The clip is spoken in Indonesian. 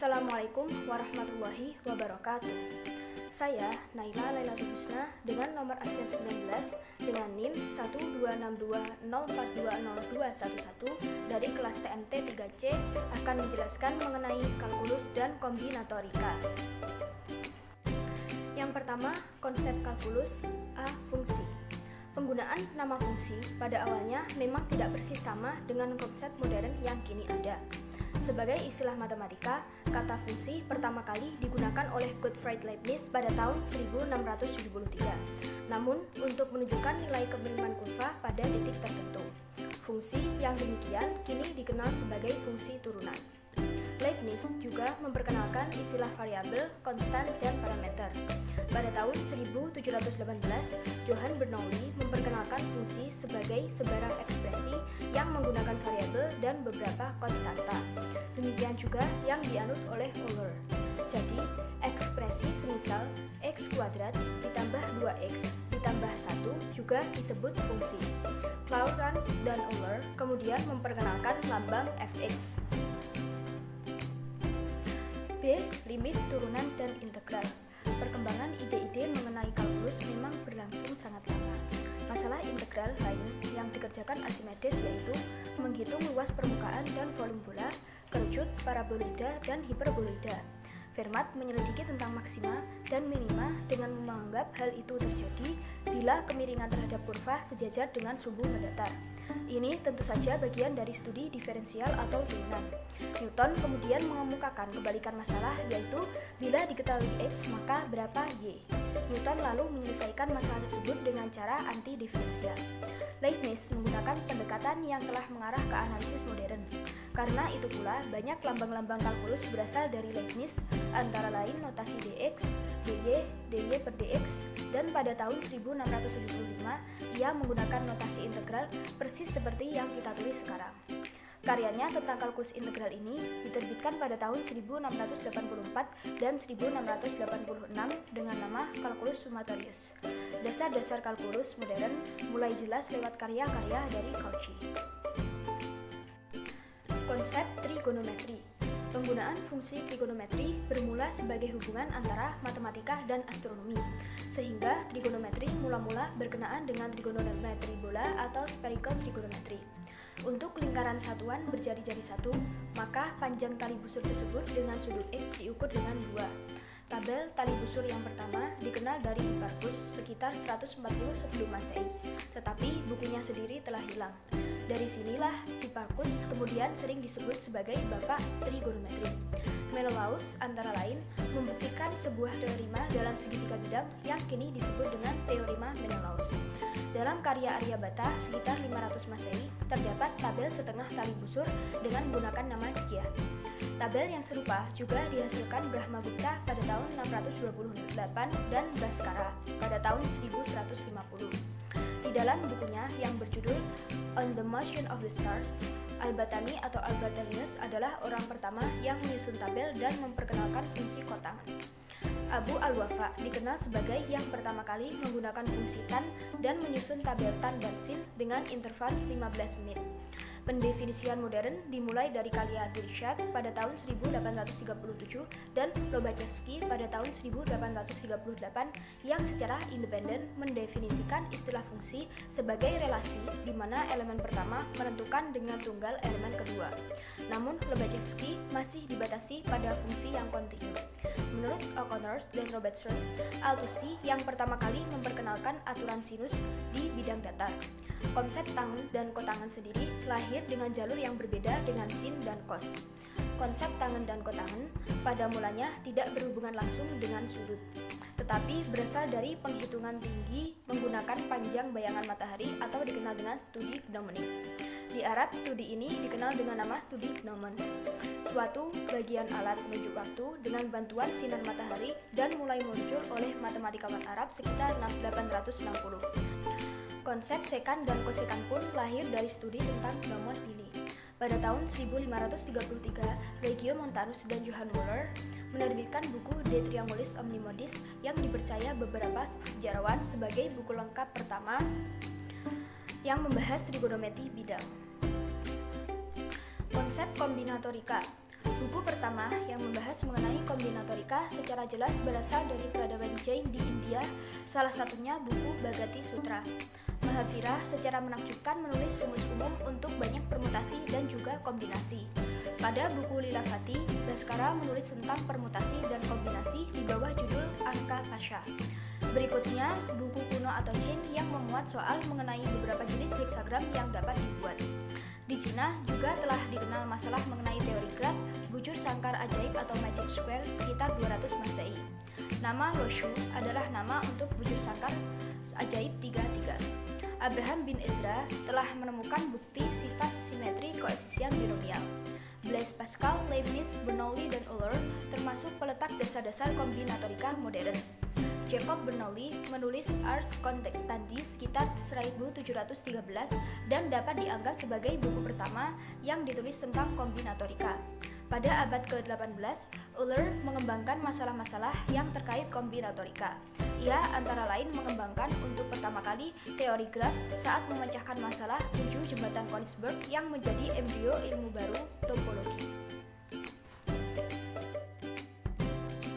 Assalamualaikum warahmatullahi wabarakatuh. Saya Naila Lailatul Husna dengan nomor absen 19 dengan NIM 12620420211 dari kelas TMT 3C akan menjelaskan mengenai kalkulus dan kombinatorika. Yang pertama, konsep kalkulus. A. Fungsi. Penggunaan nama fungsi pada awalnya memang tidak persis sama dengan konsep modern yang kini ada. Sebagai istilah matematika, kata fungsi pertama kali digunakan oleh Gottfried Leibniz pada tahun 1673. Namun, untuk menunjukkan nilai kemiriman kurva pada titik tertentu. Fungsi yang demikian kini dikenal sebagai fungsi turunan. Leibniz juga memperkenalkan istilah variabel, konstan, dan parameter. Pada tahun 1718, Johann Bernoulli memperkenalkan fungsi sebagai sebarang ekspresi yang menggunakan variabel dan beberapa konstanta. Demikian juga yang dianut oleh Euler. Jadi, ekspresi semisal x kuadrat ditambah 2x ditambah 1 juga disebut fungsi. Clausen dan Euler kemudian memperkenalkan lambang fx. B. Limit, turunan, dan integral. Perkembangan ide-ide mengenai kalkulus memang berlangsung sangat lama. Masalah integral lain yang dikerjakan Archimedes yaitu menghitung luas permukaan dan volume bola, kerucut, paraboloida, dan hiperboloida. Fermat menyelidiki tentang maksima dan minima dengan menganggap hal itu terjadi bila kemiringan terhadap kurva sejajar dengan sumbu mendatar. Ini tentu saja bagian dari studi diferensial atau turunan. Newton kemudian mengemukakan kebalikan masalah, yaitu bila diketahui X maka berapa Y. Newton lalu menyelesaikan masalah tersebut dengan cara anti-diferensial. Leibniz menggunakan pendekatan yang telah mengarah ke analisis modern. Karena itu pula banyak lambang-lambang kalkulus berasal dari Leibniz, antara lain notasi dx, dy per dx, dan pada tahun 1675 ia menggunakan notasi integral persis seperti yang kita tulis sekarang. Karyanya tentang kalkulus integral ini diterbitkan pada tahun 1684 dan 1686 dengan nama Calculus Summatorius. Dasar-dasar kalkulus modern mulai jelas lewat karya-karya dari Cauchy. Konsep trigonometri. Penggunaan fungsi trigonometri bermula sebagai hubungan antara matematika dan astronomi, sehingga trigonometri mula-mula berkenaan dengan trigonometri bola atau spherical trigonometry. Untuk lingkaran satuan berjari-jari satu, maka panjang tali busur tersebut dengan sudut X diukur dengan 2. Tabel tali busur yang pertama dikenal dari Hipparchus sekitar 140 sebelum Masehi, tetapi bukunya sendiri telah hilang. Dari sinilah Hipparchus kemudian sering disebut sebagai bapak trigonometri. Menelaus antara lain membuktikan sebuah teorema dalam segitiga bidang yang kini disebut dengan teorema Menelaus. Dalam karya Aryabhata sekitar 500 Masehi terdapat tabel setengah tali busur dengan menggunakan nama Gya. Tabel yang serupa juga dihasilkan Brahmagupta pada tahun 628 dan Bhaskara pada tahun 1150. Di dalam bukunya yang berjudul On the Motion of the Stars, Al-Battani atau Al-Battanius adalah orang pertama yang menyusun tabel dan memperkenalkan fungsi kotangan. Abu Al-Wafa dikenal sebagai yang pertama kali menggunakan fungsi tan dan menyusun tabel tan dan sin dengan interval 15 menit. Pendefinisian modern dimulai dari karya Dirichlet pada tahun 1837 dan Lobachevsky pada tahun 1838 yang secara independen mendefinisikan istilah fungsi sebagai relasi di mana elemen pertama menentukan dengan tunggal elemen kedua. Namun Lobachevsky masih dibatasi pada fungsi yang kontinu. Menurut O'Connor dan Robertson, Althussi yang pertama kali memperkenalkan aturan sinus di bidang datar. Konsep tangen dan kotangan sendiri lahir dengan jalur yang berbeda dengan sin dan cos. Konsep tangen dan kotangan pada mulanya tidak berhubungan langsung dengan sudut, tetapi berasal dari penghitungan tinggi menggunakan panjang bayangan matahari atau dikenal dengan studi gnomonic. Di Arab, studi ini dikenal dengan nama studi gnomon, suatu bagian alat menunjuk waktu dengan bantuan sinar matahari dan mulai muncul oleh matematikawan Arab sekitar 860. Konsep sekan dan kosekan pun lahir dari studi tentang gnomon ini. Pada tahun 1533, Regiomontanus dan Johann Müller menerbitkan buku De Triangulis Omnimodis yang dipercaya beberapa sejarawan sebagai buku lengkap pertama yang membahas trigonometri bidang. Konsep kombinatorika. Buku pertama yang membahas mengenai kombinatorika secara jelas berasal dari peradaban Jain di India, salah satunya buku Bhagati Sutra. Mahavira secara menakjubkan menulis rumus umum untuk banyak permutasi dan juga kombinasi. Pada buku Lilavati, Bhaskara menulis tentang permutasi dan kombinasi di bawah judul Angka Pasha. Berikutnya, buku kuno atau Jin yang memuat soal mengenai beberapa jenis heksagram yang dapat dibuat. Di Cina juga telah dikenal masalah mengenai teori graf, bujur sangkar ajaib atau magic square sekitar 200 Masehi. Nama Loshu adalah nama untuk bujur sangkar ajaib 33. Abraham bin Ezra telah menemukan bukti sifat simetri koefisien binomial. Blaise Pascal, Leibniz, Bernoulli, dan Euler termasuk peletak dasar-dasar kombinatorika modern. Jacob Bernoulli menulis Ars Contactandi sekitar 1713 dan dapat dianggap sebagai buku pertama yang ditulis tentang kombinatorika. Pada abad ke-18, Euler mengembangkan masalah-masalah yang terkait kombinatorika. Ia antara lain mengembangkan untuk pertama kali teori graf saat memecahkan masalah 7 jembatan Konigsberg yang menjadi embrio ilmu baru